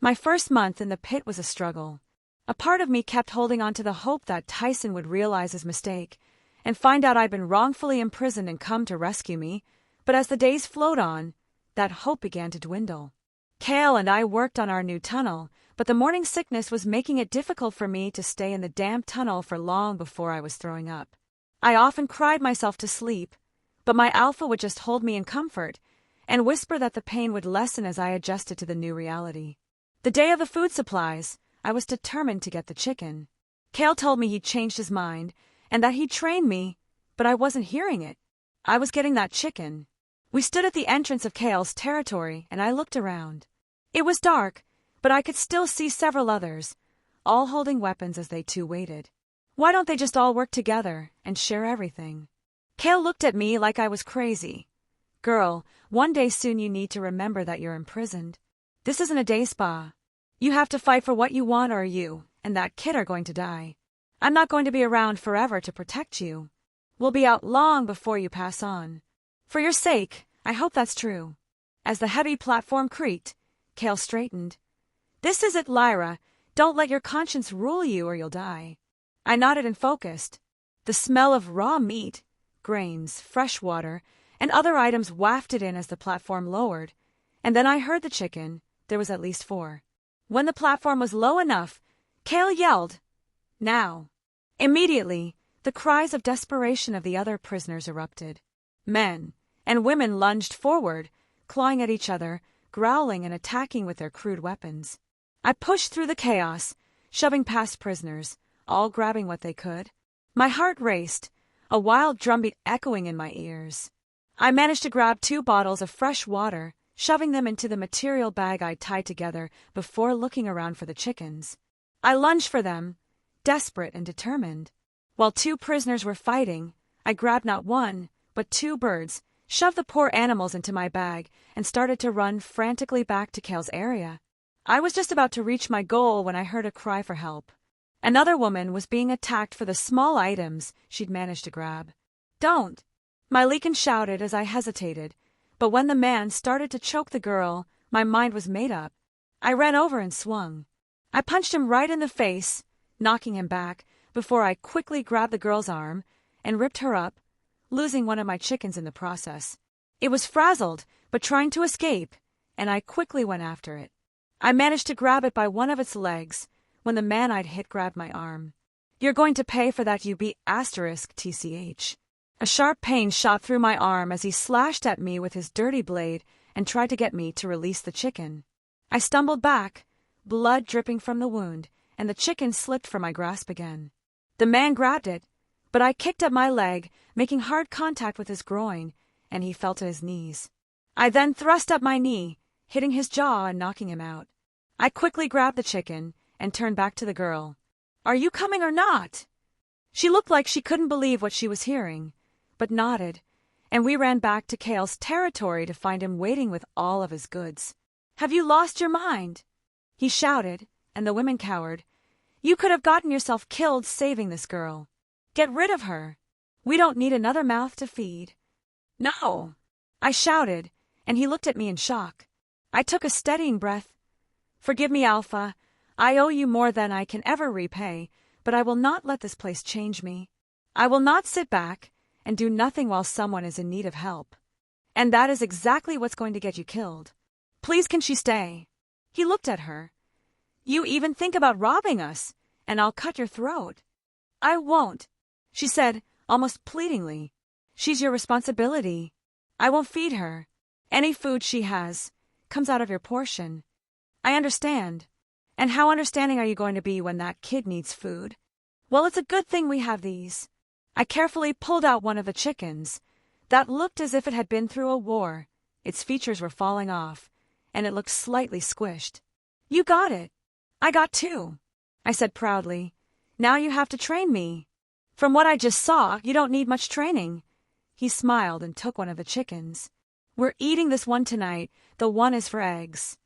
My first month in the pit was a struggle. A part of me kept holding on to the hope that Tyson would realize his mistake and find out I'd been wrongfully imprisoned and come to rescue me, but as the days flowed on, that hope began to dwindle. Kale and I worked on our new tunnel, but the morning sickness was making it difficult for me to stay in the damp tunnel for long before I was throwing up. I often cried myself to sleep, but my alpha would just hold me in comfort and whisper that the pain would lessen as I adjusted to the new reality. The day of the food supplies, I was determined to get the chicken. Kale told me he'd changed his mind and that he'd train me, but I wasn't hearing it. I was getting that chicken. We stood at the entrance of Kale's territory and I looked around. It was dark, but I could still see several others, all holding weapons as they too waited. Why don't they just all work together and share everything? Kale looked at me like I was crazy. Girl, one day soon you need to remember that you're imprisoned. This isn't a day spa. You have to fight for what you want or you and that kid are going to die. I'm not going to be around forever to protect you. We'll be out long before you pass on. For your sake, I hope that's true. As the heavy platform creaked, Kale straightened. This is it, Lyra. Don't let your conscience rule you or you'll die. I nodded and focused. The smell of raw meat, grains, fresh water, and other items wafted in as the platform lowered, and then I heard the chicken. There was at least 4. When the platform was low enough, Kale yelled, "Now!" Immediately, the cries of desperation of the other prisoners erupted. Men and women lunged forward, clawing at each other, growling and attacking with their crude weapons. I pushed through the chaos, shoving past prisoners, all grabbing what they could. My heart raced, a wild drumbeat echoing in my ears. I managed to grab 2 bottles of fresh water, shoving them into the material bag I'd tied together before looking around for the chickens. I lunged for them, desperate and determined. While 2 prisoners were fighting, I grabbed not 1, but 2 birds, shoved the poor animals into my bag, and started to run frantically back to Kale's area. I was just about to reach my goal when I heard a cry for help. Another woman was being attacked for the small items she'd managed to grab. "Don't!" my Lycan shouted as I hesitated, but when the man started to choke the girl, my mind was made up. I ran over and swung. I punched him right in the face, knocking him back, before I quickly grabbed the girl's arm and ripped her up, losing one of my chickens in the process. It was frazzled, but trying to escape, and I quickly went after it. I managed to grab it by one of its legs when the man I'd hit grabbed my arm. "You're going to pay for that, you *TCH. A sharp pain shot through my arm as he slashed at me with his dirty blade and tried to get me to release the chicken. I stumbled back, blood dripping from the wound, and the chicken slipped from my grasp again. The man grabbed it, but I kicked at my leg, making hard contact with his groin, and he fell to his knees. I then thrust up my knee, hitting his jaw and knocking him out. I quickly grabbed the chicken and turned back to the girl. "Are you coming or not?" She looked like she couldn't believe what she was hearing, but nodded, and we ran back to Kale's territory to find him waiting with all of his goods. "Have you lost your mind?" he shouted, and the women cowered. "You could have gotten yourself killed saving this girl. Get rid of her. We don't need another mouth to feed." "No!" I shouted, and he looked at me in shock. I took a steadying breath. "Forgive me, Alpha. I owe you more than I can ever repay, but I will not let this place change me. I will not sit back and do nothing while someone is in need of help. And that is exactly what's going to get you killed. Please, can she stay?" He looked at her. "You even think about robbing us, and I'll cut your throat." "I won't," she said, almost pleadingly. "She's your responsibility. I won't feed her. Any food she has comes out of your portion." "I understand. And how understanding are you going to be when that kid needs food?" "Well, it's a good thing we have these." I carefully pulled out one of the chickens. That looked as if it had been through a war. Its features were falling off, and it looked slightly squished. "You got it." "I got 2," I said proudly. "Now you have to train me." "From what I just saw, you don't need much training." He smiled and took one of the chickens. "We're eating this one tonight. The one is for eggs."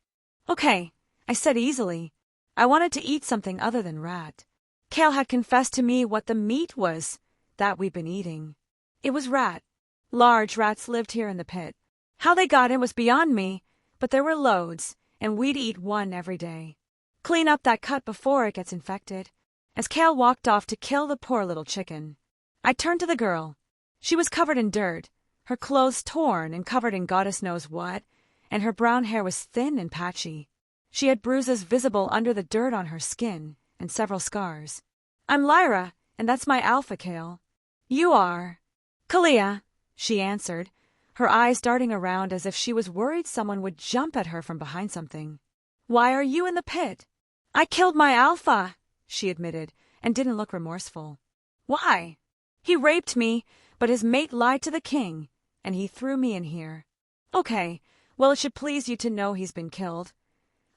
"Okay," I said easily. I wanted to eat something other than rat. Kale had confessed to me what the meat was that we'd been eating. It was rat. Large rats lived here in the pit. How they got in was beyond me, but there were loads, and we'd eat one every day. Clean up that cut before it gets infected. As Kale walked off to kill the poor little chicken, I turned to the girl. She was covered in dirt, her clothes torn and covered in goddess knows what, and her brown hair was thin and patchy. She had bruises visible under the dirt on her skin, and several scars. "I'm Lyra, and that's my alpha, Kale." "You are?" "Kalia," she answered, her eyes darting around as if she was worried someone would jump at her from behind something. "Why are you in the pit?" "I killed my alpha," she admitted, and didn't look remorseful. "Why?" "He raped me, but his mate lied to the king, and he threw me in here." "Okay, well, it should please you to know he's been killed."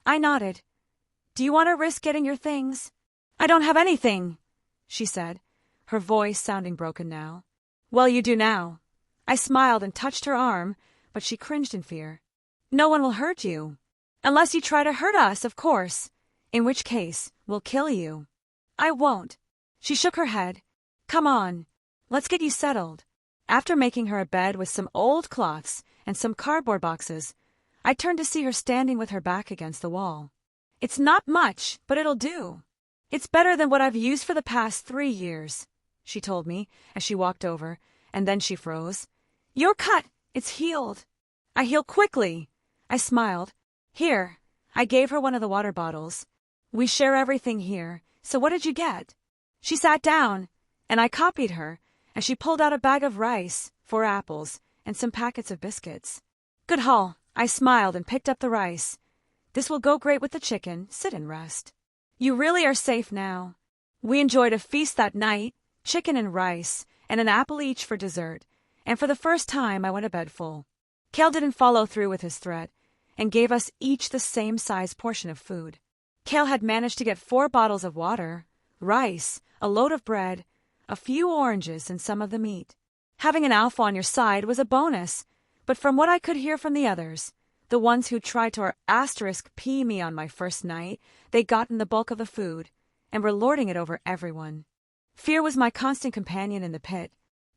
I nodded. "Do you want to risk getting your things?" "I don't have anything," she said, her voice sounding broken now. "Well, you do now." I smiled and touched her arm, but she cringed in fear. "No one will hurt you." "Unless you try to hurt us, of course. In which case, we'll kill you." "I won't." She shook her head. "Come on. Let's get you settled." After making her a bed with some old cloths and some cardboard boxes, I turned to see her standing with her back against the wall. "It's not much, but it'll do. It's better than what I've used for the past 3 years, she told me as she walked over, and then she froze. "Your cut, it's healed." "I heal quickly." I smiled. "Here." I gave her one of the water bottles. "We share everything here, so what did you get?" She sat down, and I copied her as she pulled out a bag of rice, 4 apples, and some packets of biscuits. "Good haul." I smiled and picked up the rice. "This will go great with the chicken. Sit and rest. You really are safe now." We enjoyed a feast that night, chicken and rice, and an apple each for dessert, and for the first time I went to bed full. Kale didn't follow through with his threat, and gave us each the same size portion of food. Kale had managed to get 4 bottles of water, rice, a load of bread, a few oranges, and some of the meat. Having an alpha on your side was a bonus, but from what I could hear from the others, the ones who tried to *P me on my first night, they'd gotten the bulk of the food, and were lording it over everyone. Fear was my constant companion in the pit.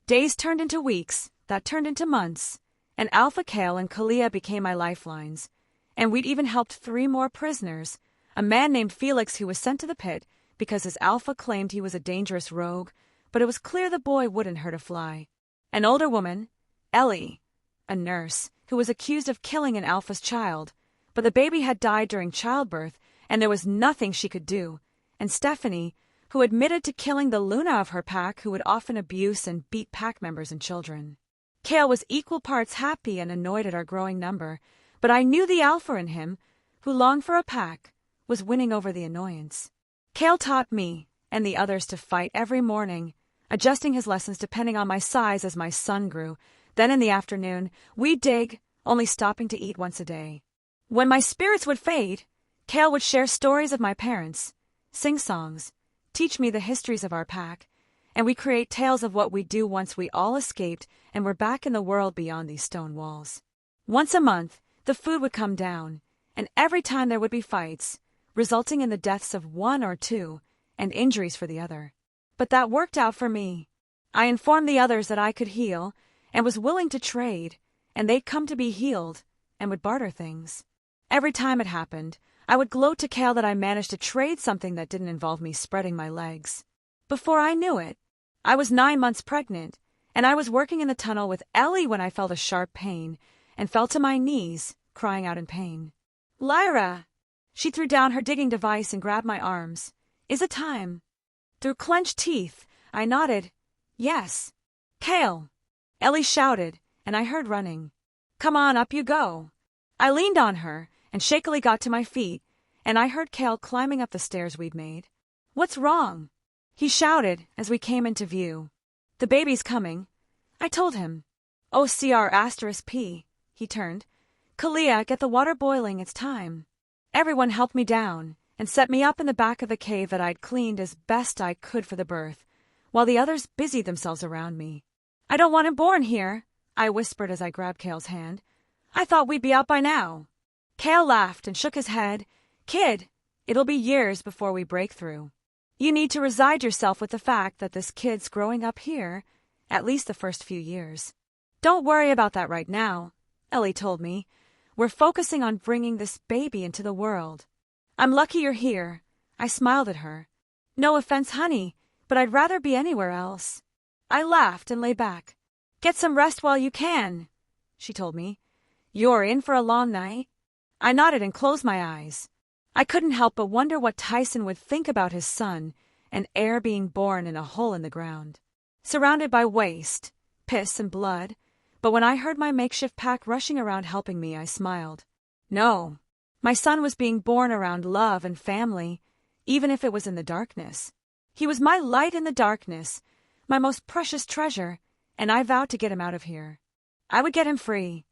Days turned into weeks, that turned into months, and Alpha Kale and Kalia became my lifelines, and we'd even helped 3 more prisoners, a man named Felix who was sent to the pit because his alpha claimed he was a dangerous rogue, but it was clear the boy wouldn't hurt a fly. An older woman, Ellie, a nurse, who was accused of killing an alpha's child, but the baby had died during childbirth, and there was nothing she could do, and Stephanie, who admitted to killing the Luna of her pack who would often abuse and beat pack members and children. Kale was equal parts happy and annoyed at our growing number, but I knew the alpha in him, who longed for a pack, was winning over the annoyance. Kale taught me and the others to fight every morning, adjusting his lessons depending on my size as my son grew. Then in the afternoon, we'd dig, only stopping to eat once a day. When my spirits would fade, Kale would share stories of my parents, sing songs, teach me the histories of our pack, and we create tales of what we'd do once we all escaped and were back in the world beyond these stone walls. Once a month, the food would come down, and every time there would be fights, resulting in the deaths of 1 or 2, and injuries for the other. But that worked out for me. I informed the others that I could heal, and was willing to trade, and they'd come to be healed, and would barter things. Every time it happened, I would gloat to Kale that I managed to trade something that didn't involve me spreading my legs. Before I knew it, I was 9 months pregnant, and I was working in the tunnel with Ellie when I felt a sharp pain, and fell to my knees, crying out in pain. "Lyra!" She threw down her digging device and grabbed my arms. "Is it time?" Through clenched teeth, I nodded, "Yes." "Kale!" Ellie shouted, and I heard running. "Come on, up you go." I leaned on her and shakily got to my feet, and I heard Kale climbing up the stairs we'd made. "What's wrong?" he shouted as we came into view. "The baby's coming." I told him. OCR*P. He turned. "Kalia, get the water boiling, it's time." Everyone helped me down and set me up in the back of the cave that I'd cleaned as best I could for the birth, while the others busied themselves around me. "I don't want him born here," I whispered as I grabbed Kale's hand. "I thought we'd be out by now." Kale laughed and shook his head. "Kid, it'll be years before we break through. You need to reside yourself with the fact that this kid's growing up here, at least the first few years." "Don't worry about that right now," Ellie told me. We're focusing on bringing this baby into the world. I'm lucky you're here. I smiled at her. No offense, honey, but I'd rather be anywhere else. I laughed and lay back. Get some rest while you can, she told me. You're in for a long night. I nodded and closed my eyes. I couldn't help but wonder what Tyson would think about his son, an heir being born in a hole in the ground, surrounded by waste, piss, and blood. But when I heard my makeshift pack rushing around helping me, I smiled. No, my son was being born around love and family, even if it was in the darkness. He was my light in the darkness, my most precious treasure, and I vowed to get him out of here. I would get him free.